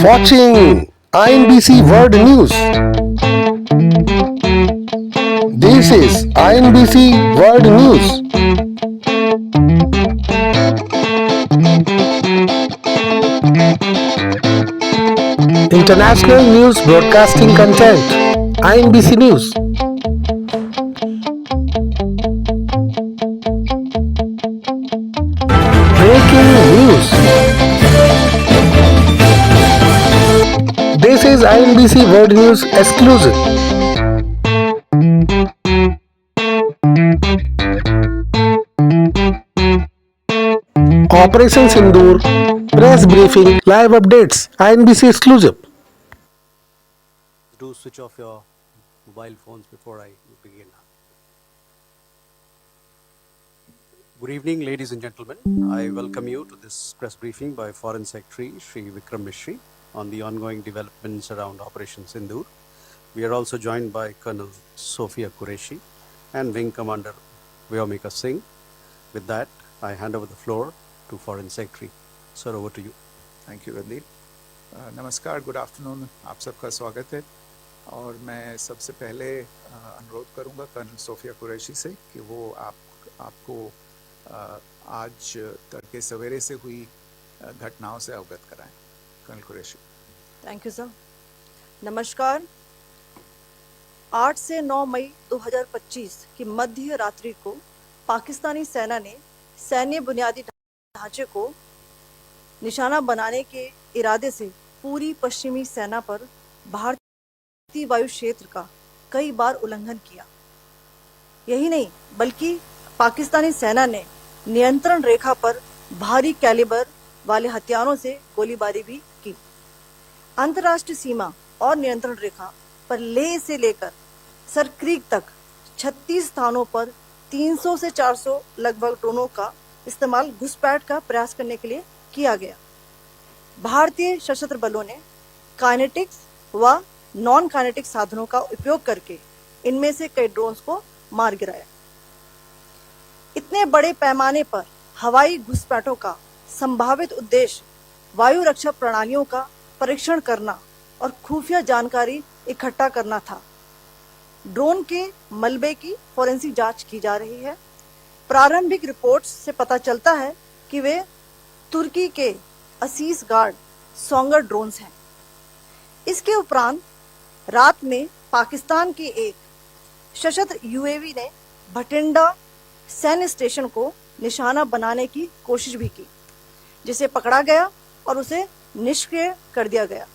watching INBC World News. This is INBC World News. International News Broadcasting Content. INBC News. Breaking news. This is INBC World News exclusive. Operation Sindoor press briefing live updates INBC exclusive. Do switch off your mobile phones before I begin. Good evening, ladies and gentlemen. I welcome you to this press briefing by Foreign Secretary Shri Vikram Misri on the ongoing developments around Operation Sindoor. We are also joined by Colonel Sophia Qureshi and Wing Commander Vyomika Singh. With that, I hand over the floor to Foreign Secretary. Sir, over to you. Thank you Randeep. नमस्कार, good afternoon, आप सबका स्वागत है। और मैं सबसे पहले अनुरोध करूंगा कर्नल सोफिया कुरैशी से कि वो आपको आज तड़के सवेरे से हुई घटनाओं से अवगत कराएं। Colonel Qureshi. Thank you sir. नमस्कार। 8 से 9 मई 2025 की मध्य रात्रि को पाकिस्तानी सेना ने सैन्य बुनियादी ढांचे को निशाना बनाने के इरादे से पूरी पश्चिमी सेना पर भारतीय वायु क्षेत्र का कई बार उल्लंघन किया। यही नहीं बल्कि पाकिस्तानी सेना ने नियंत्रण रेखा पर भारी कैलिबर वाले हथियारों से गोलीबारी भी की। अंतर्राष्ट्रीय सीमा और नियंत्रण रेखा पर लेह से लेकर सरक्रीक तक 36 स्थानों पर 300 से 400 लगभग ड्रोनों का इस्तेमाल घुसपैठ का प्रयास करने के लिए किया गया। भारतीय सशस्त्र बलों ने काइनेटिक्स व नॉन काइनेटिक साधनों का उपयोग करके इनमें से कई ड्रोन्स को मार गिराया। इतने बड़े पैमाने पर हवाई घुसपैठों का संभावित उद्देश्य वायु रक्षा प्रणालियों का परीक्षण करना और खुफिया जानकारी इकट्ठा करना था। ड्रोन के मलबे की फोरेंसिक जांच की जा रही है। प्रारंभिक रिपोर्ट्स से पता चलता है कि वे तुर्की के असीस गार्ड सोंगर ड्रोन्स हैं। इसके उपरांत रात में पाकिस्तान के एक सशस्त्र यूएवी ने भटिंडा सैन्य स्टेशन को निशाना बनाने की कोशिश भी की, जिसे पकड़ा गया और उसे निष्क्रिय कर दिया गया।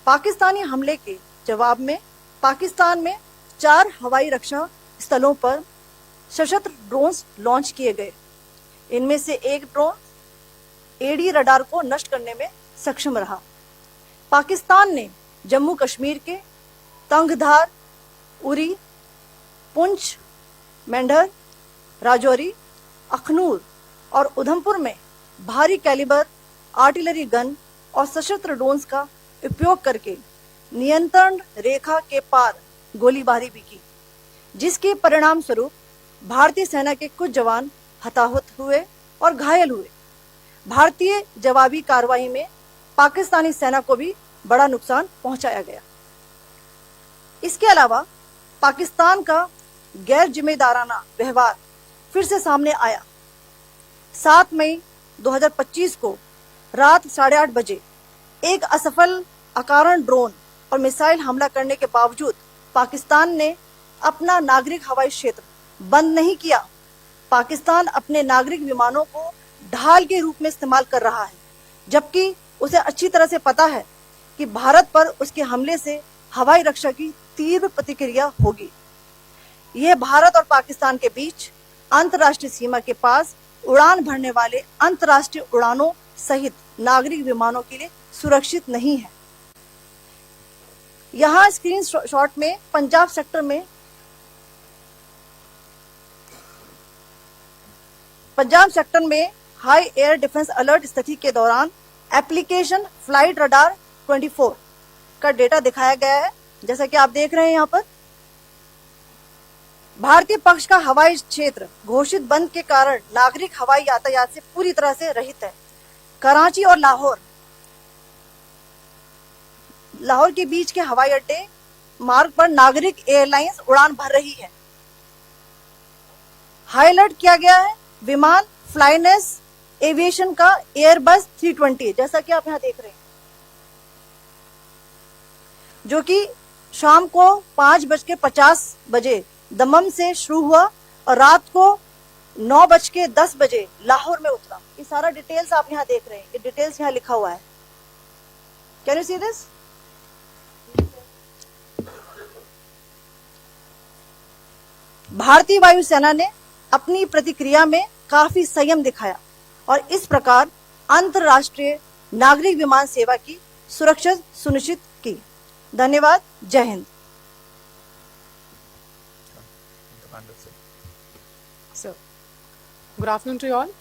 पाकिस्तानी हमले के जवाब में पाकिस्तान में 4 हवाई रक्षा स्थलों पर सशस्त्र ड्रोन्स लॉन्च किए गए। इनमें से एक ड्रोन एडी रडार को नष्ट करने में सक्षम रहा। पाकिस्तान ने जम्मू कश्मीर के तंगधार, उरी, पुंछ, मेंढर, राजौरी, अखनूर और उधमपुर में भारी कैलिबर आर्टिलरी गन और सशस्त्र ड्रोन्स का उपयोग करके नियंत्रण रेखा के पार गोलीबारी भी की, जिसके परिणाम स्वरूप भारतीय सेना के कुछ जवान हताहत हुए और घायल हुए। भारतीय जवाबी कार्रवाई में पाकिस्तानी सेना को भी बड़ा नुकसान पहुंचाया गया। इसके अलावा पाकिस्तान का गैर जिम्मेदाराना व्यवहार फिर से सामने आया। 7 मई 2025 को रात 8:30 बजे एक असफल अकारण ड्रोन और मिसाइल हमला करने के बावजूद पाकिस्तान ने अपना नागरिक हवाई क्षेत्र बंद नहीं किया। पाकिस्तान अपने नागरिक विमानों को ढाल के रूप में इस्तेमाल कर रहा है, जबकि उसे अच्छी तरह से पता है कि भारत पर उसके हमले से हवाई रक्षा की तीव्र प्रतिक्रिया होगी। यह भारत और पाकिस्तान के बीच अंतर्राष्ट्रीय सीमा के पास उड़ान भरने वाले अंतर्राष्ट्रीय उड़ानों सहित नागरिक विमानों के लिए सुरक्षित नहीं है। यहाँ स्क्रीन शॉट में पंजाब सेक्टर में हाई एयर डिफेंस अलर्ट स्थिति के दौरान एप्लीकेशन फ्लाइट रडार 24 का डेटा दिखाया गया है। जैसा कि आप देख रहे हैं यहाँ पर भारतीय पक्ष का हवाई क्षेत्र घोषित बंद के कारण नागरिक हवाई यातायात से पूरी तरह से रहित है। कराची और लाहौर लाहौर के बीच के हवाई अड्डे मार्ग पर नागरिक एयरलाइंस उड़ान भर रही है। हाई अलर्ट किया गया है विमान फ्लाइनेस एविएशन का एयरबस 320, जैसा कि आप यहां देख रहे हैं, जो कि शाम को 5:50 दमम से शुरू हुआ और रात को 9:10 लाहौर में उतरा। ये सारा डिटेल्स आप यहां देख रहे हैं, ये डिटेल्स यहां लिखा हुआ है। Can you see this? भारतीय वायुसेना ने अपनी प्रतिक्रिया में काफी संयम दिखाया और इस प्रकार अंतरराष्ट्रीय नागरिक विमान सेवा की सुरक्षा सुनिश्चित की। धन्यवाद। जय Hind. So, good afternoon to you all.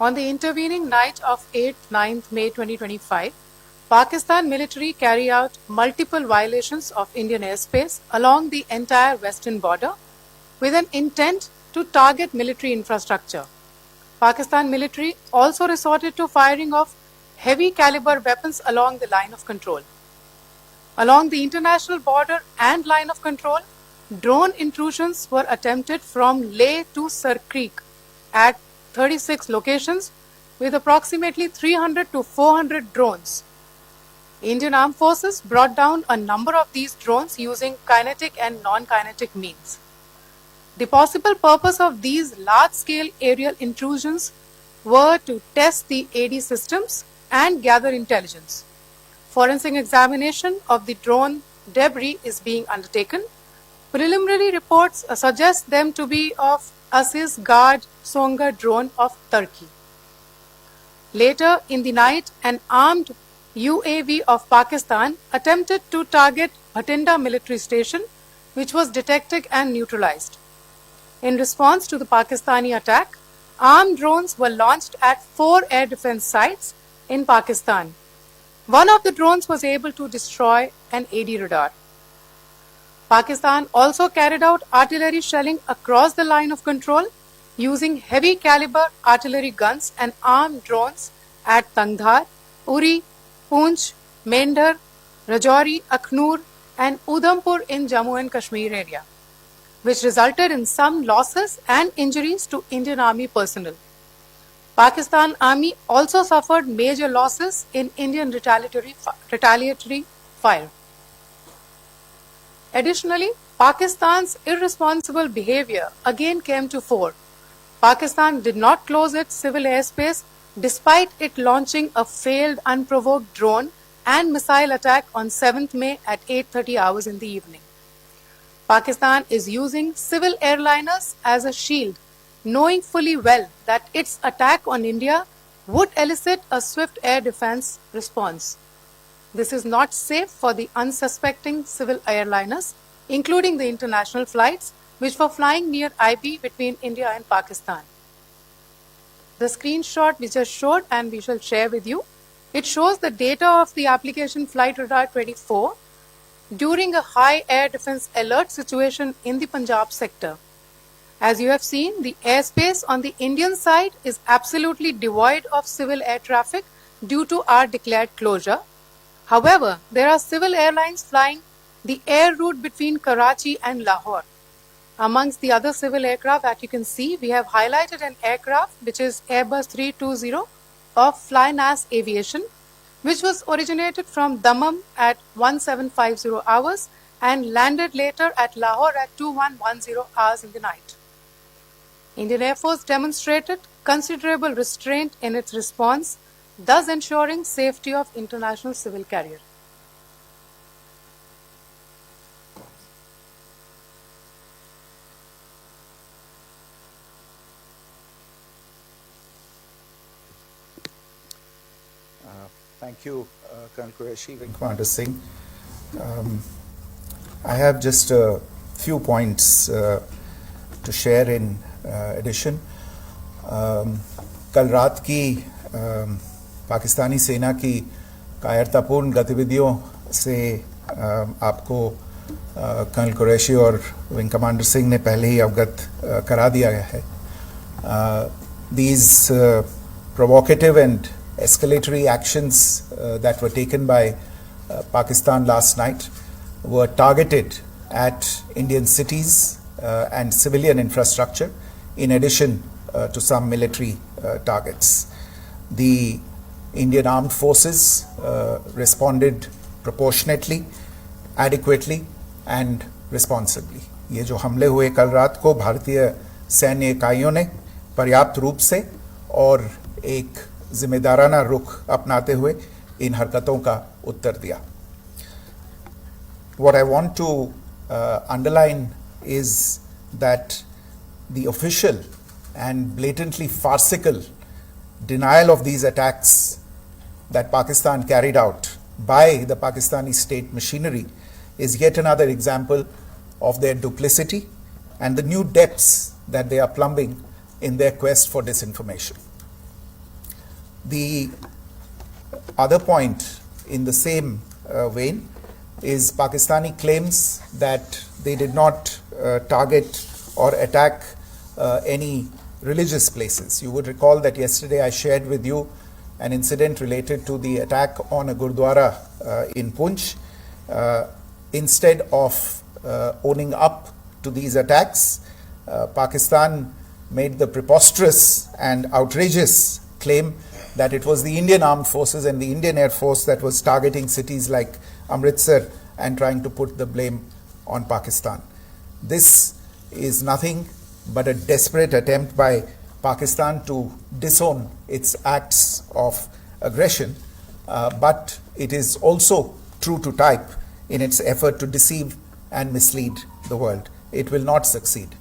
On the intervening night of 8th 9th May 2025, Pakistan military carry out multiple violations of Indian airspace along the entire western border with an intent to target military infrastructure. Pakistan military also resorted to firing of heavy caliber weapons along the line of control. Along the international border and line of control, drone intrusions were attempted from Leh to Sir Creek at 36 locations with approximately 300 to 400 drones. Indian Armed Forces brought down a number of these drones using kinetic and non-kinetic means. The possible purpose of these large-scale aerial intrusions were to test the AD systems and gather intelligence. Forensic examination of the drone debris is being undertaken. Preliminary reports suggest them to be of Aziz Guard Songa drone of Turkey. Later in the night, an armed UAV of Pakistan attempted to target Bhatinda military station, which was detected and neutralized. In response to the Pakistani attack, armed drones were launched at 4 air defense sites in Pakistan. One of the drones was able to destroy an AD radar. Pakistan also carried out artillery shelling across the line of control using heavy caliber artillery guns and armed drones at Tangdhar, Uri, Poonch, Mendhar, Rajouri, Akhnur and Udhampur in Jammu and Kashmir area, which resulted in some losses and injuries to Indian Army personnel. Pakistan Army also suffered major losses in Indian retaliatory fire. Additionally, Pakistan's irresponsible behavior again came to fore. Pakistan did not close its civil airspace despite it launching a failed unprovoked drone and missile attack on 7th May at 8:30 hours in the evening. Pakistan is using civil airliners as a shield, knowing fully well that its attack on India would elicit a swift air defense response. This is not safe for the unsuspecting civil airliners, including the international flights which were flying near IB between India and Pakistan. The screenshot we just showed and we shall share with you, it shows the data of the application Flight Radar 24 during a high air defense alert situation in the Punjab sector. As you have seen, the airspace on the Indian side is absolutely devoid of civil air traffic due to our declared closure. However, there are civil airlines flying the air route between Karachi and Lahore. Amongst the other civil aircraft that you can see, we have highlighted an aircraft which is Airbus 320 of Flynas Aviation, which was originated from Dammam at 1750 hours and landed later at Lahore at 2110 hours in the night. Indian Air Force demonstrated considerable restraint in its response, thus ensuring safety of international civil carrier. Thank you, Colonel Qureshi, Wing Commander Singh. I have just a few points to share in addition. कल रात की पाकिस्तानी सेना की कायरतापूर्ण गतिविधियों से आपको colonel Qureshi और विंग कमांडर सिंह ने पहले ही अवगत करा दिया गया है. These provocative and escalatory actions that were taken by Pakistan last night were targeted at Indian cities and civilian infrastructure, in addition to some military targets. The Indian Armed Forces responded proportionately, adequately and responsibly. ये जो हमले हुए कल रात को भारतीय सैन्य इकाइयों ने पर्याप्त रूप से और एक जिम्मेदाराना रुख अपनाते हुए इन हरकतों का उत्तर दिया. What I want to underline is that the official and blatantly farcical denial of these attacks that Pakistan carried out by the Pakistani state machinery is yet another example of their duplicity and the new depths that they are plumbing in their quest for disinformation. The other point in the same vein is Pakistani claims that they did not target or attack any religious places. You would recall that yesterday I shared with you an incident related to the attack on a Gurdwara in Poonch. Instead of owning up to these attacks, Pakistan made the preposterous and outrageous claim that it was the Indian Armed Forces and the Indian Air Force that was targeting cities like Amritsar and trying to put the blame on Pakistan. This is nothing but a desperate attempt by Pakistan to disown its acts of aggression, but it is also true to type in its effort to deceive and mislead the world. It will not succeed.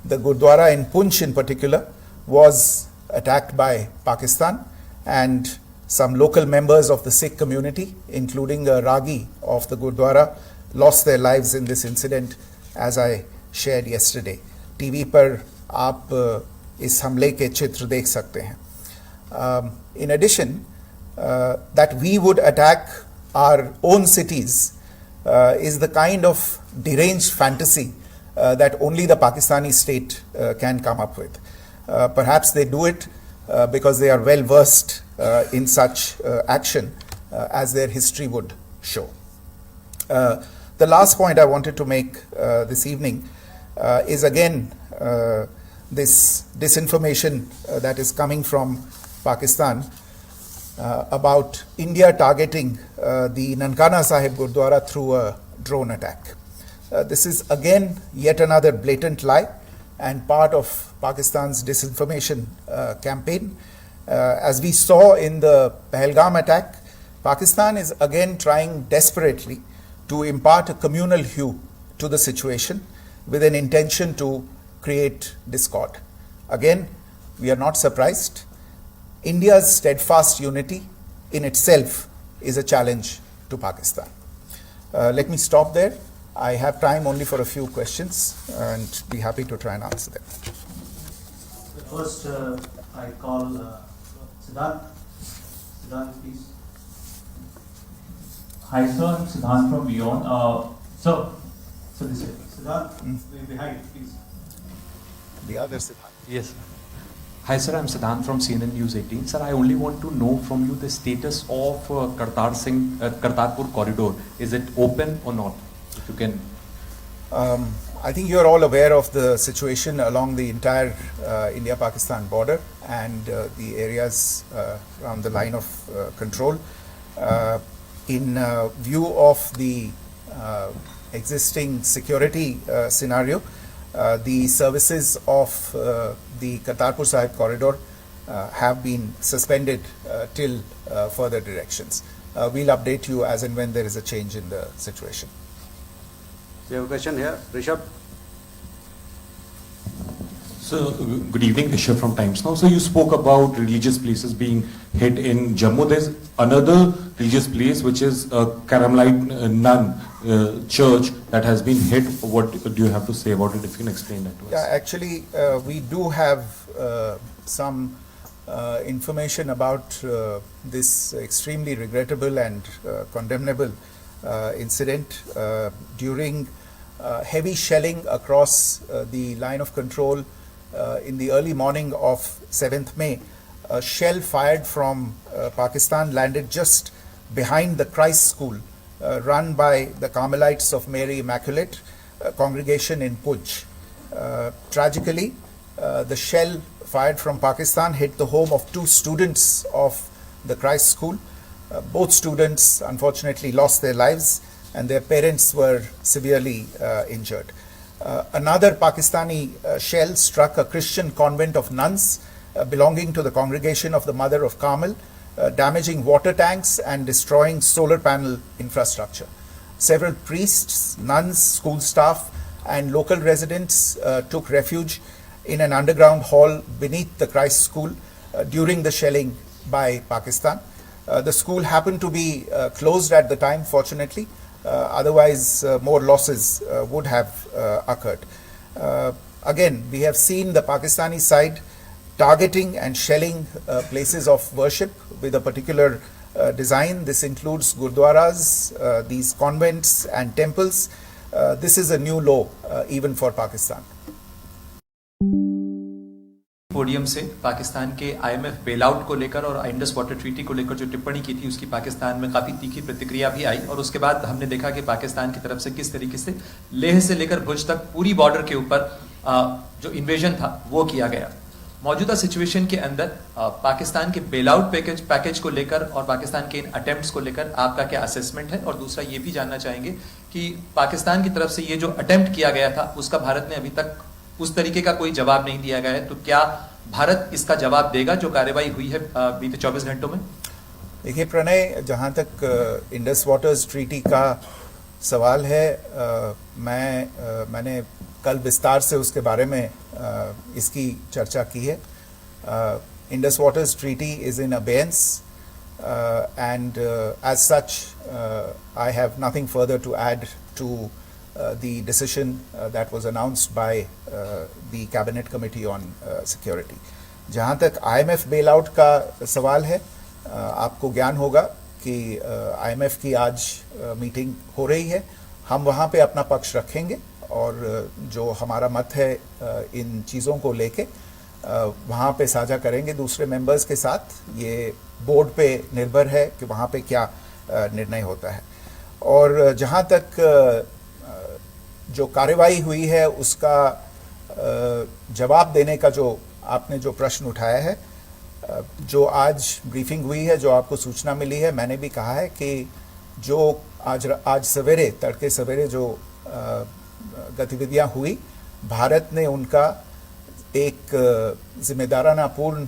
The Gurdwara in Poonch in particular was attacked by Pakistan, and some local members of the Sikh community, including a Ragi of the Gurdwara, lost their lives in this incident, as I shared yesterday. TV पर आप इस हमले के चित्र देख सकते हैं. In addition, that we would attack our own cities is the kind of deranged fantasy that only the Pakistani state can come up with. Perhaps they do it because they are well versed in such action, as their history would show. The last point I wanted to make this evening is again this disinformation that is coming from Pakistan about India targeting the Nankana Sahib Gurdwara through a drone attack. This is again yet another blatant lie and part of Pakistan's disinformation campaign. As we saw in the Pahalgam attack, Pakistan is again trying desperately to impart a communal hue to the situation with an intention to create discord. Again, we are not surprised. India's steadfast unity in itself is a challenge to Pakistan. Let me stop there. I have time only for a few questions and be happy to try and answer them. First, I call Siddharth. Siddharth, please. Hi, sir. I'm Siddharth from Beyond. So this way. Siddharth, behind, please. The other Siddharth. Yes. Hi sir, I'm Siddhant from CNN News 18. Sir, I only want to know from you the status of Kartarpur corridor. Is it open or not? If you can. I think you're all aware of the situation along the entire India-Pakistan border and the areas around the line of control. In view of the existing security scenario, the services of the Kartarpur Sahib corridor have been suspended till further directions. We'll update you as and when there is a change in the situation. So you have a question here, Rishabh? So, good evening, Rishabh from Times Now. So you spoke about religious places being hit in Jammu. There's another religious place which is Carmelite Nun church that has been hit. What do you have to say about it, if you can explain that to us? Yeah, actually, we do have some information about this extremely regrettable and condemnable incident. During heavy shelling across the line of control in the early morning of 7th May, a shell fired from Pakistan landed just behind the Christ School run by the Carmelites of Mary Immaculate congregation in Puj. Tragically, the shell fired from Pakistan hit the home of 2 students of the Christ School. Both students unfortunately lost their lives and their parents were severely injured. Another Pakistani shell struck a Christian convent of nuns belonging to the congregation of the Mother of Carmel, damaging water tanks and destroying solar panel infrastructure. Several priests, nuns, school staff and local residents took refuge in an underground hall beneath the Christ School during the shelling by Pakistan. The school happened to be closed at the time, fortunately. Otherwise, more losses would have occurred. Again, we have seen the Pakistani side targeting and shelling places of worship with a particular design. This includes gurdwaras, these convents and temples. This is a new low even for Pakistan. Podium से पाकिस्तान के IMF bailout को लेकर और Indus water treaty को लेकर जो टिप्पणी की थी उसकी पाकिस्तान में काफ़ी तीखी प्रतिक्रिया भी आई और उसके बाद हमने देखा कि पाकिस्तान की तरफ से किस तरीके से लेह से लेकर भुज तक पूरी बॉर्डर के ऊपर जो इन्वेजन था वो किया गया। मौजूदा सिचुएशन के अंदर पाकिस्तान के बेलआउट पैकेज को लेकर और पाकिस्तान के इन अटेम्प्ट्स को लेकर आपका क्या असेसमेंट है, और दूसरा ये भी जानना चाहेंगे कि पाकिस्तान की तरफ से ये जो अटेम्प्ट किया गया था उसका भारत ने अभी तक उस तरीके का कोई जवाब नहीं दिया गया है, तो क्या भारत इसका जवाब देगा जो कार्रवाई हुई है बीते 24 घंटों में? देखिए प्रणय, जहाँ तक इंडस वाटर्स ट्रीटी का सवाल है, मैंने कल विस्तार से उसके बारे में इसकी चर्चा की है. Indus waters treaty is in abeyance and as such I have nothing further to add to the decision that was announced by the Cabinet Committee on Security. जहाँ तक IMF bailout का सवाल है, आपको ज्ञान होगा कि IMF की आज मीटिंग हो रही है. हम वहाँ पे अपना पक्ष रखेंगे और जो हमारा मत है इन चीज़ों को लेके वहाँ पे साझा करेंगे दूसरे मेंबर्स के साथ. ये बोर्ड पे निर्भर है कि वहाँ पे क्या निर्णय होता है. और जहाँ तक जो कार्रवाई हुई है उसका जवाब देने का जो आपने जो प्रश्न उठाया है, जो आज ब्रीफिंग हुई है, जो आपको सूचना मिली है, मैंने भी कहा है कि जो आज सवेरे तड़के सवेरे जो गतिविधियां हुई, भारत ने उनका एक जिम्मेदाराना पूर्ण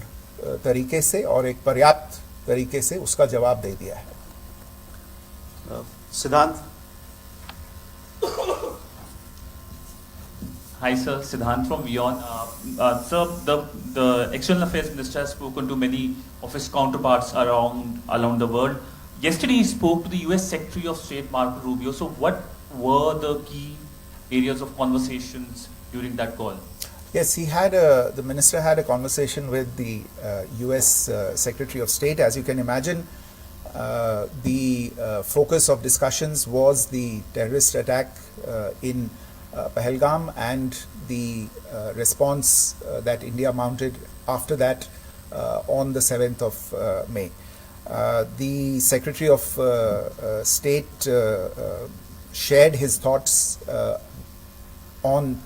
तरीके से और एक पर्याप्त तरीके से उसका जवाब दे दिया है. सिद्धांत. Hi sir, Siddhant from WION. Sir, the External Affairs Minister has spoken to many of his counterparts around the world. Yesterday he spoke to the US Secretary of State Marco Rubio. So what were the key areas of conversations during that call? Yes, the minister had a conversation with the US Secretary of State. As you can imagine, the focus of discussions was the terrorist attack in Pahalgam and the response that India mounted after that on the 7th of May. The Secretary of State shared his thoughts on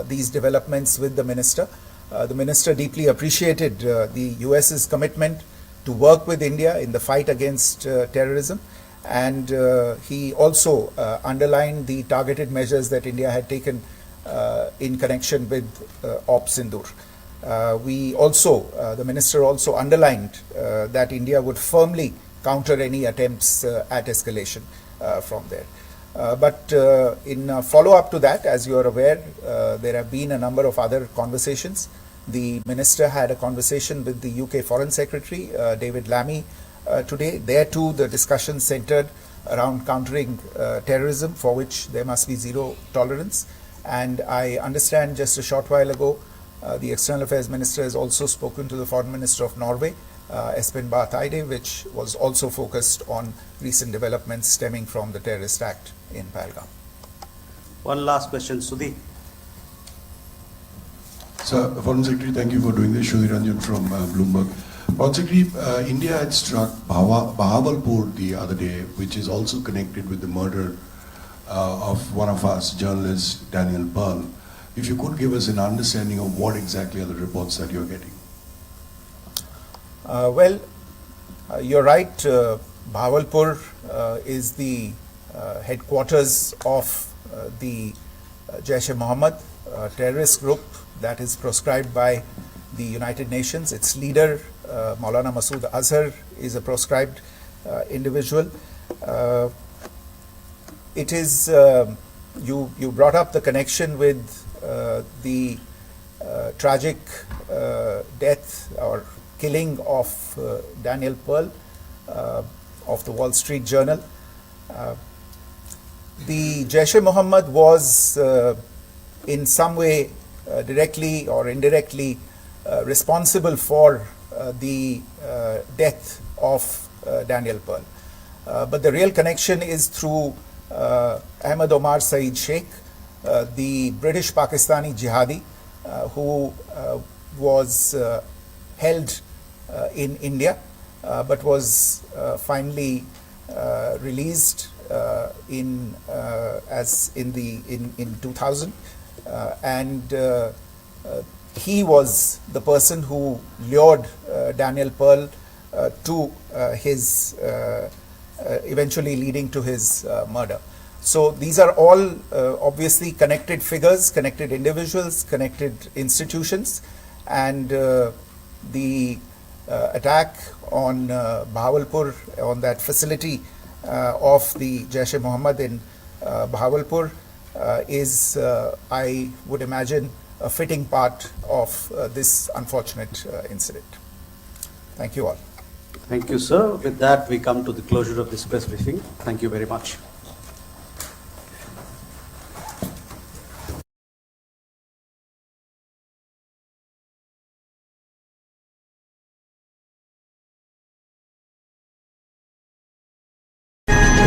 these developments with the minister. The minister deeply appreciated the US's commitment to work with India in the fight against terrorism, and he also underlined the targeted measures that India had taken in connection with Ops Sindoor. The minister also underlined that India would firmly counter any attempts at escalation from there. But in follow-up to that, as you are aware, there have been a number of other conversations. The minister had a conversation with the UK Foreign Secretary, David Lammy, today. There too, the discussion centered around countering terrorism, for which there must be zero tolerance. And I understand just a short while ago, the External Affairs Minister has also spoken to the Foreign Minister of Norway, Espen Barth Eide, which was also focused on recent developments stemming from the terrorist act in Pahalgam. One last question, Sudhi. Sir, Foreign Secretary, thank you for doing this. Sudhi Ranjan from Bloomberg. Secretary, India had struck Bahawalpur the other day, which is also connected with the murder of one of us, journalist Daniel Pearl. If you could give us an understanding of what exactly are the reports that you're getting. You're right. Bahawalpur is the headquarters of the Jaish-e-Mohammed terrorist group that is proscribed by the United Nations. Its leader, Maulana Masood Azhar, is a proscribed individual. It is, you brought up the connection with the tragic death or killing of Daniel Pearl of the Wall Street Journal. The Jaish-e-Mohammed was in some way directly or indirectly responsible for the death of Daniel Pearl. But the real connection is through Ahmed Omar Saeed Sheikh, the British Pakistani jihadi who was held in India but was finally released in 2000, and he was the person who lured Daniel Pearl to his eventually leading to his murder. So these are all obviously connected figures, connected individuals, connected institutions, and the attack on Bahawalpur, on that facility of the Jaish-e-Mohammed in Bahawalpur is, I would imagine, a fitting part of this unfortunate incident. Thank you all. Thank you, sir. With that, we come to the closure of this press briefing. Thank you very much.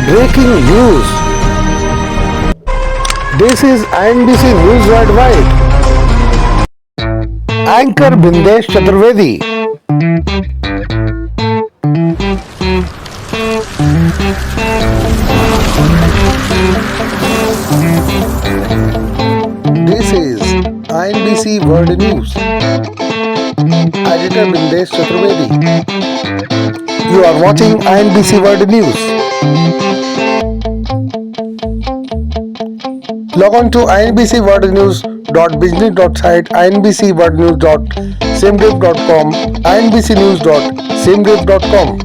Breaking news. This is INBC News Worldwide. Anchor Bindesh Chaturvedi. This is INBC World News. Editor Bindesh Chaturvedi. You are watching INBC World News. Log on to inbcworldnews.business.site, inbcworldnews.samedev.com, inbcnews.samedev.com.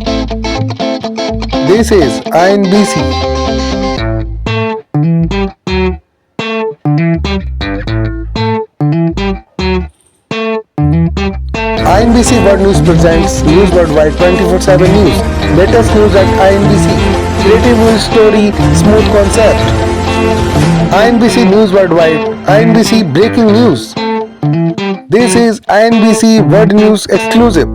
This is INBC. INBC World News presents News Worldwide 24/7 News. Latest news at INBC. Creative news story, smooth concept. INBC News Worldwide, INBC Breaking News. This is INBC World News exclusive.